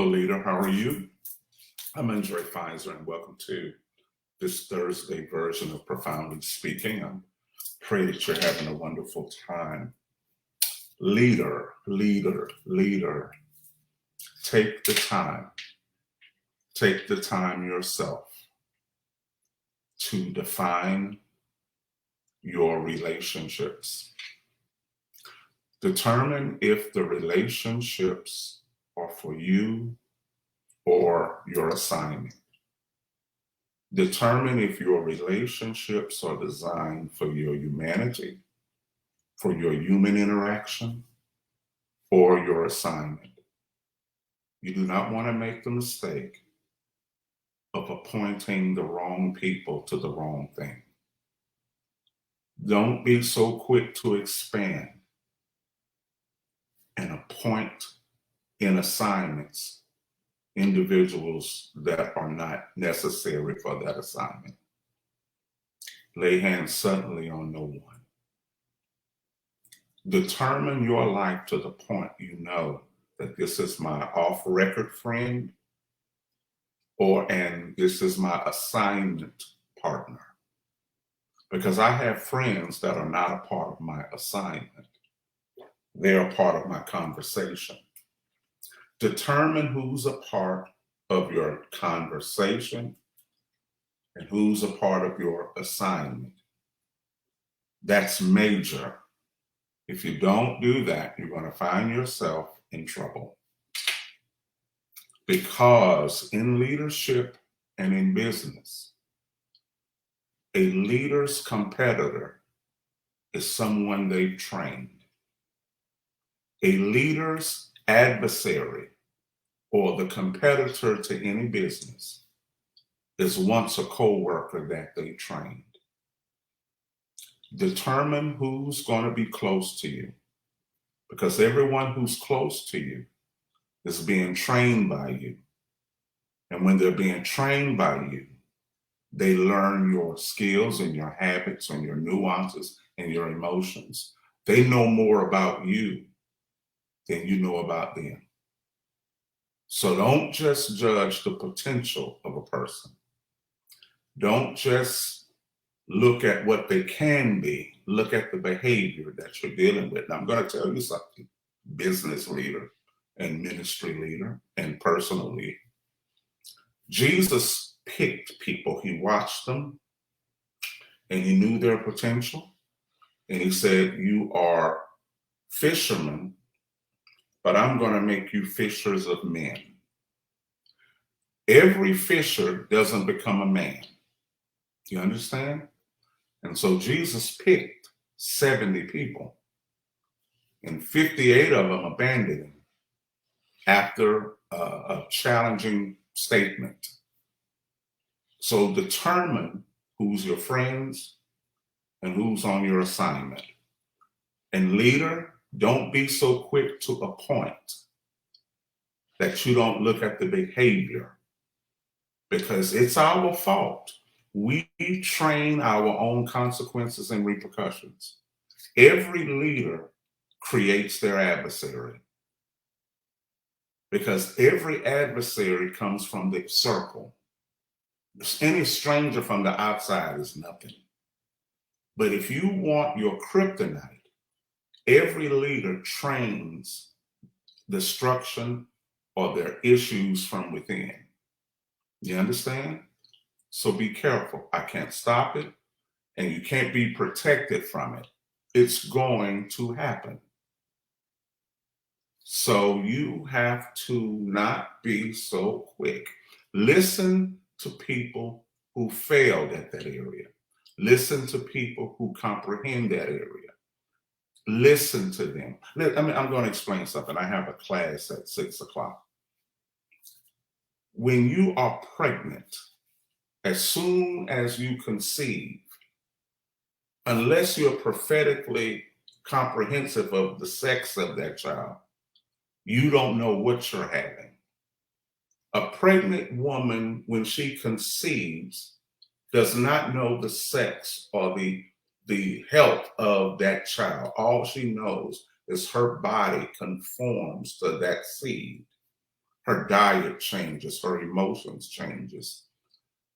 Hello, leader. How are you? I'm Undrai Fizer, and welcome to this Thursday version of Profoundly Speaking. I pray that you're having a wonderful time. Leader, leader, leader. Take the time. Take the time yourself to define your relationships. Determine if the relationships are for you or your assignment. Determine if your relationships are designed for your humanity, for your human interaction, or your assignment. You do not want to make the mistake of appointing the wrong people to the wrong thing. Don't be so quick to expand and appoint in assignments individuals that are not necessary for that assignment. Lay hands suddenly on no one. Determine your life to the point you know that this is my off-record friend and this is my assignment partner. Because I have friends that are not a part of my assignment. They're a part of my conversation. Determine who's a part of your conversation and who's a part of your assignment. That's major. If you don't do that, you're going to find yourself in trouble. Because in leadership and in business, a leader's competitor is someone they've trained. A leader's adversary or the competitor to any business is once a co-worker that they trained. Determine who's going to be close to you, because everyone who's close to you is being trained by you. And when they're being trained by you, they learn your skills and your habits and your nuances and your emotions. They know more about you than you know about them. So don't just judge the potential of a person. Don't just look at what they can be. Look at the behavior that you're dealing with. Now, I'm going to tell you something, business leader and ministry leader and personal leader. Jesus picked people. He watched them and he knew their potential. And he said, you are fishermen, but I'm going to make you fishers of men. Every fisher doesn't become a man. You understand? And so Jesus picked 70 people, and 58 of them abandoned him after a challenging statement. So determine who's your friends and who's on your assignment. And leader, don't be so quick to appoint that you don't look at the behavior, because it's our fault. We train our own consequences and repercussions. Every leader creates their adversary, because every adversary comes from the circle. Any stranger from the outside is nothing. But if you want your kryptonite, every leader trains destruction or their issues from within. You understand? So be careful. I can't stop it, and you can't be protected from it. It's going to happen. So you have to not be so quick. Listen to people who failed at that area. Listen to people who comprehend that area. Listen to them. I'm going to explain something. I have a class at 6 o'clock. When you are pregnant, as soon as you conceive, unless you're prophetically comprehensive of the sex of that child, you don't know what you're having. A pregnant woman, when she conceives, does not know the sex or the health of that child. All she knows is her body conforms to that seed. Her diet changes, her emotions changes,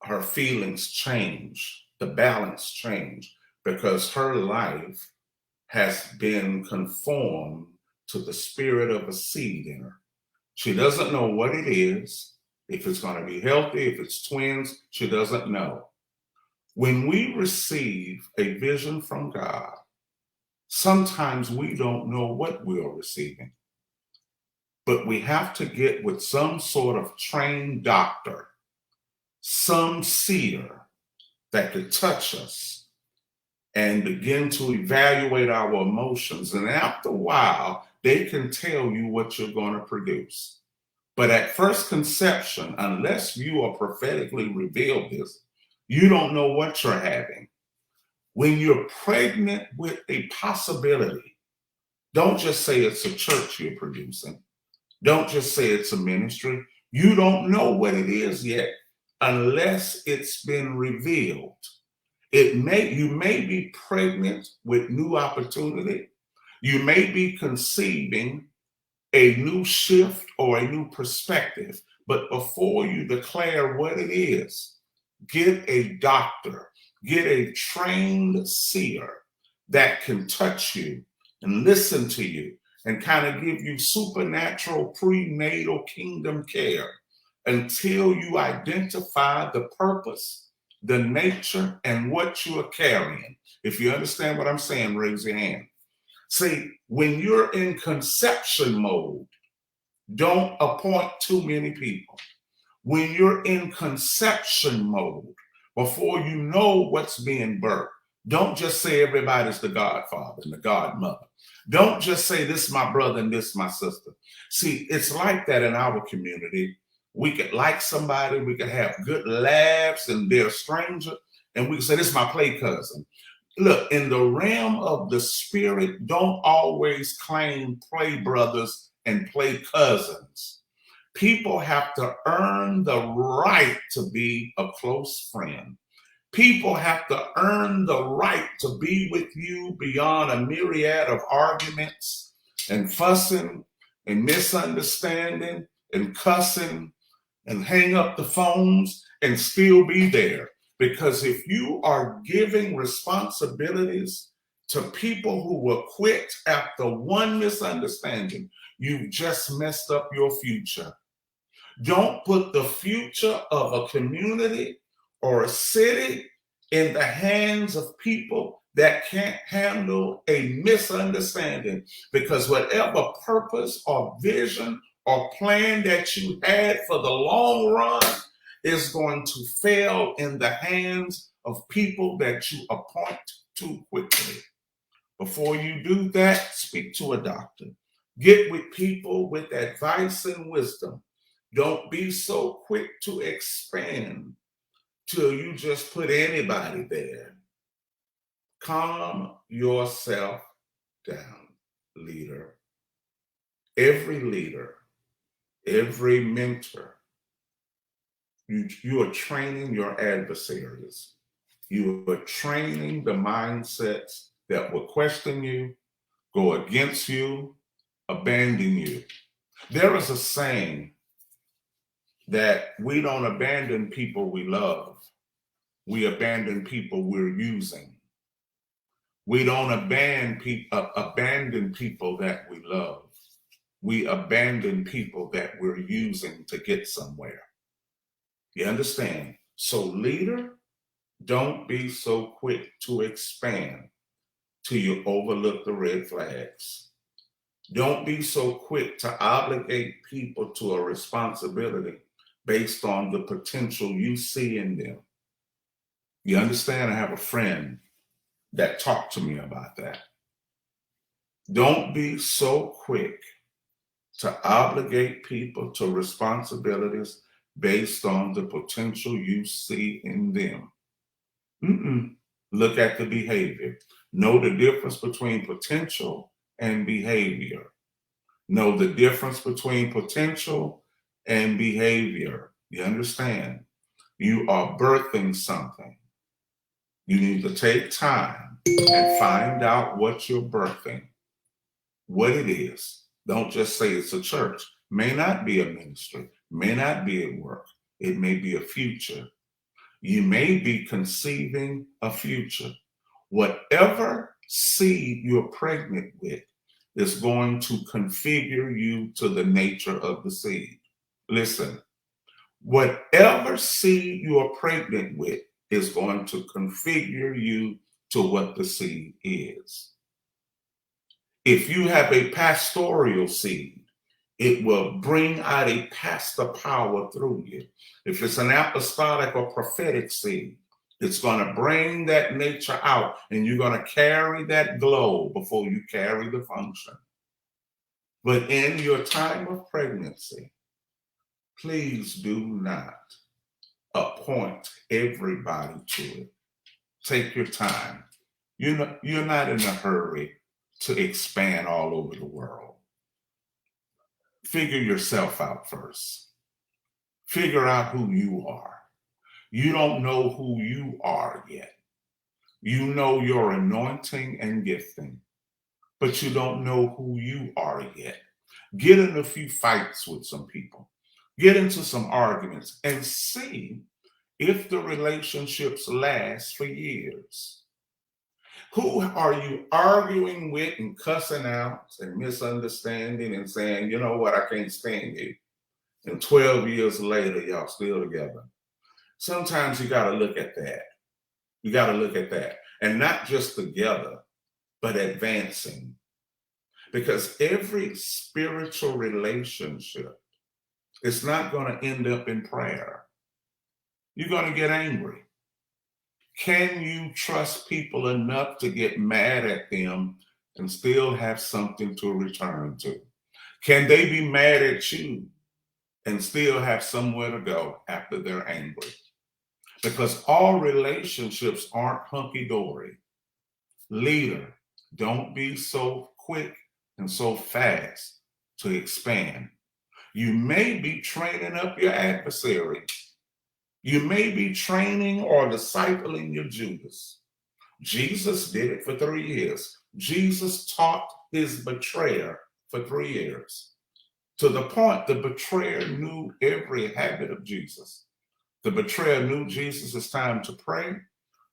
her feelings change, the balance change, because her life has been conformed to the spirit of a seed in her. She doesn't know what it is, if it's going to be healthy, if it's twins, she doesn't know. When we receive a vision from God, sometimes we don't know what we are receiving, but we have to get with some sort of trained doctor, some seer that could touch us and begin to evaluate our emotions. And after a while, they can tell you what you're going to produce. But at first conception, unless you are prophetically revealed this, you don't know what you're having. When you're pregnant with a possibility, don't just say it's a church you're producing. Don't just say it's a ministry. You don't know what it is yet unless it's been revealed. You may be pregnant with new opportunity. You may be conceiving a new shift or a new perspective. But before you declare what it is, get a doctor, get a trained seer that can touch you and listen to you and kind of give you supernatural prenatal kingdom care until you identify the purpose, the nature, and what you are carrying. If you understand what I'm saying, raise your hand. See, when you're in conception mode, don't appoint too many people. When you're in conception mode, before you know what's being birthed, don't just say everybody's the godfather and the godmother. Don't just say this is my brother and this is my sister. See, it's like that in our community. We could like somebody, we could have good laughs and they're a stranger, and we can say this is my play cousin. Look, in the realm of the spirit, don't always claim play brothers and play cousins. People have to earn the right to be a close friend. People have to earn the right to be with you beyond a myriad of arguments and fussing and misunderstanding and cussing and hang up the phones and still be there. Because if you are giving responsibilities to people who will quit after one misunderstanding, you've just messed up your future. Don't put the future of a community or a city in the hands of people that can't handle a misunderstanding, because whatever purpose or vision or plan that you had for the long run is going to fail in the hands of people that you appoint too quickly. Before you do that, speak to a doctor. Get with people with advice and wisdom. Don't be so quick to expand till you just put anybody there. Calm yourself down, leader. Every leader, every mentor, you are training your adversaries. You are training the mindsets that will question you, go against you, abandon you. There is a saying that we don't abandon people we love. We abandon people we're using. We don't abandon people that we love. We abandon people that we're using to get somewhere. You understand? So, leader, don't be so quick to expand till you overlook the red flags. Don't be so quick to obligate people to a responsibility based on the potential you see in them. You understand? I have a friend that talked to me about that. Don't be so quick to obligate people to responsibilities based on the potential you see in them. Look at the behavior. Know the difference between potential and behavior. Know the difference between potential and behavior. You understand? You are birthing something. You need to take time and find out what you're birthing, what it is. Don't just say it's a church. may not be a ministry, may not be at work. It may be a future. You may be conceiving a future. Whatever seed you're pregnant with is going to configure you to the nature of the seed. Listen, whatever seed you are pregnant with is going to configure you to what the seed is. If you have a pastoral seed, it will bring out a pastor power through you. If it's an apostolic or prophetic seed, it's going to bring that nature out, and you're going to carry that glow before you carry the function. But in your time of pregnancy, please do not appoint everybody to it. Take your time. You're not in a hurry to expand all over the world. Figure yourself out first. Figure out who you are. You don't know who you are yet. You know your anointing and gifting, but you don't know who you are yet. Get in a few fights with some people. Get into some arguments and see if the relationships last for years. Who are you arguing with and cussing out and misunderstanding and saying, you know what, I can't stand you. And 12 years later, y'all still together. Sometimes you got to look at that. You got to look at that. And not just together, but advancing. Because every spiritual relationship is not going to end up in prayer. You're going to get angry. Can you trust people enough to get mad at them and still have something to return to? Can they be mad at you and still have somewhere to go after they're angry? Because all relationships aren't hunky-dory. Leader, don't be so quick and so fast to expand. You may be training up your adversary. You may be training or discipling your Judas. Jesus did it for 3 years. Jesus taught his betrayer for 3 years. To the point the betrayer knew every habit of Jesus. The betrayer knew Jesus' time to pray.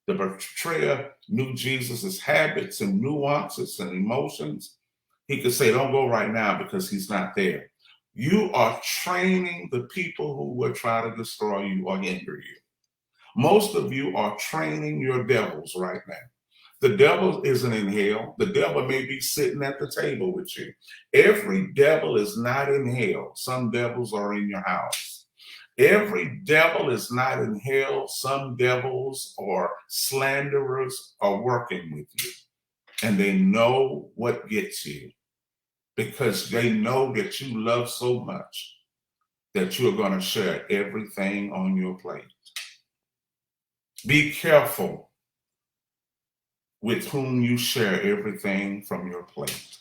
The betrayer knew Jesus' habits and nuances and emotions. He could say, don't go right now because he's not there. You are training the people who will try to destroy you or hinder you. Most of you are training your devils right now. The devil isn't in hell. The devil may be sitting at the table with you. Every devil is not in hell. Some devils are in your house. Every devil is not in hell. Some devils or slanderers are working with you. And they know what gets you because they know that you love so much that you're going to share everything on your plate. Be careful with whom you share everything from your plate.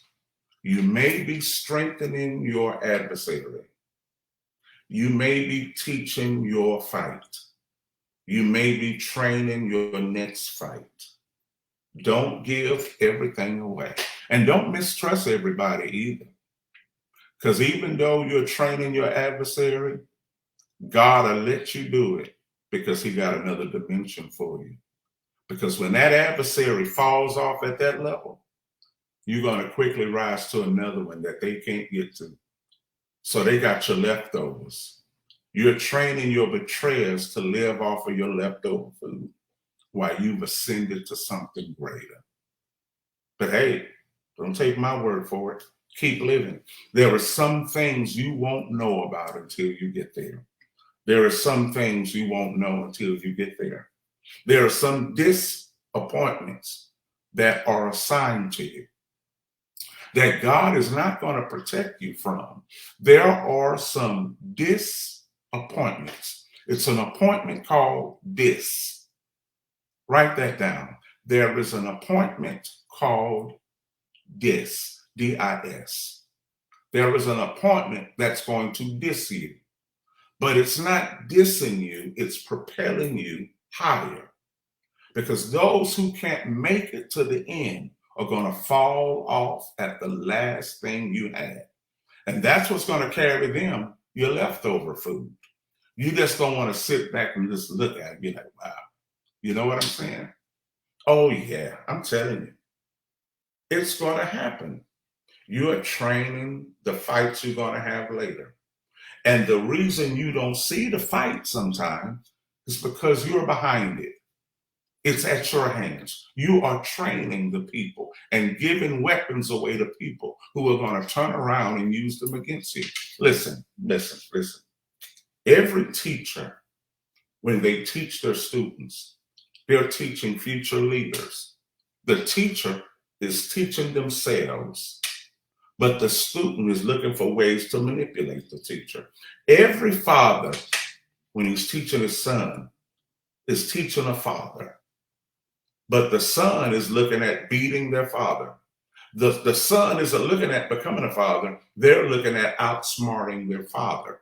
You may be strengthening your adversary. You may be teaching your fight. You may be training your next fight. Don't give everything away. And don't mistrust everybody either. Because even though you're training your adversary, God will let you do it because he got another dimension for you. Because when that adversary falls off at that level, you're going to quickly rise to another one that they can't get to. So they got your leftovers. You're training your betrayers to live off of your leftover food while you've ascended to something greater. But hey, don't take my word for it. Keep living. There are some things you won't know about until you get there. There are some things you won't know until you get there. There are some disappointments that are assigned to you that God is not going to protect you from. There are some disappointments. It's an appointment called dis. Write that down. There is an appointment called dis, D-I-S. There is an appointment that's going to dis you, but it's not dissing you, it's propelling you higher. Because those who can't make it to the end are going to fall off at the last thing you had. And that's what's going to carry them your leftover food. You just don't want to sit back and just look at it. Be like, wow. You know what I'm saying? Oh, yeah, I'm telling you. It's going to happen. You are training the fights you're going to have later. And the reason you don't see the fight sometimes is because you're behind it. It's at your hands. You are training the people and giving weapons away to people who are going to turn around and use them against you. Listen. Every teacher, when they teach their students, they're teaching future leaders. The teacher is teaching themselves, but the student is looking for ways to manipulate the teacher. Every father, when he's teaching his son, is teaching a father. But the son is looking at beating their father. The son isn't looking at becoming a father. They're looking at outsmarting their father.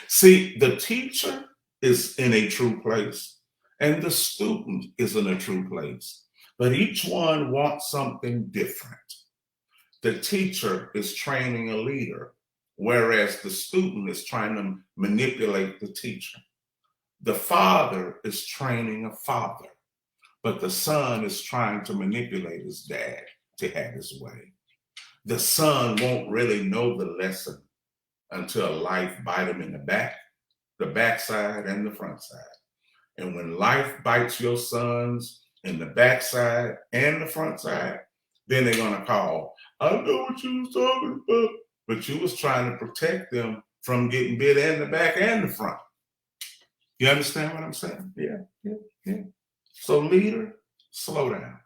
See, the teacher is in a true place and the student is in a true place. But each one wants something different. The teacher is training a leader, whereas the student is trying to manipulate the teacher. The father is training a father, but the son is trying to manipulate his dad to have his way. The son won't really know the lesson until life bites him in the backside and the front side. And when life bites your sons in the backside and the front side, then they're going to call, I know what you was talking about, but you was trying to protect them from getting bit in the back and the front. You understand what I'm saying? Yeah. So leader, slow down.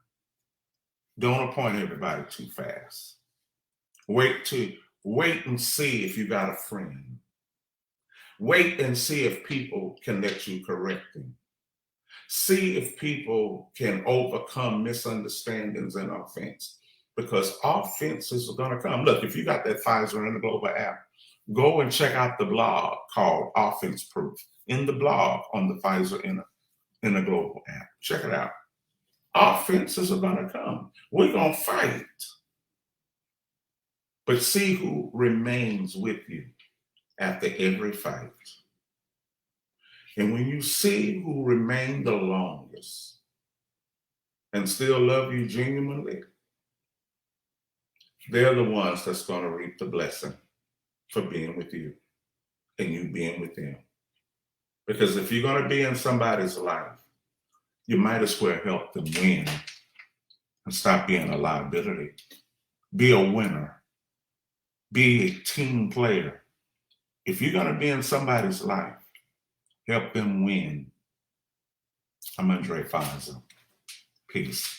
Don't appoint everybody too fast. Wait and see if you got a friend. Wait and see if people can let you correct them. See if people can overcome misunderstandings and offense, because offenses are going to come. Look, if you got that Fizer and the Global app, go and check out the blog called Offense Proof in the blog on the Fizer in the Global app. Check it out. Offenses are going to come. We're going to fight. But see who remains with you after every fight. And when you see who remained the longest and still love you genuinely, they're the ones that's going to reap the blessing for being with you and you being with them. Because if you're going to be in somebody's life, you might as well help them win and stop being a liability. Be a winner. Be a team player. If you're going to be in somebody's life, help them win. I'm Undrai Fizer. Peace.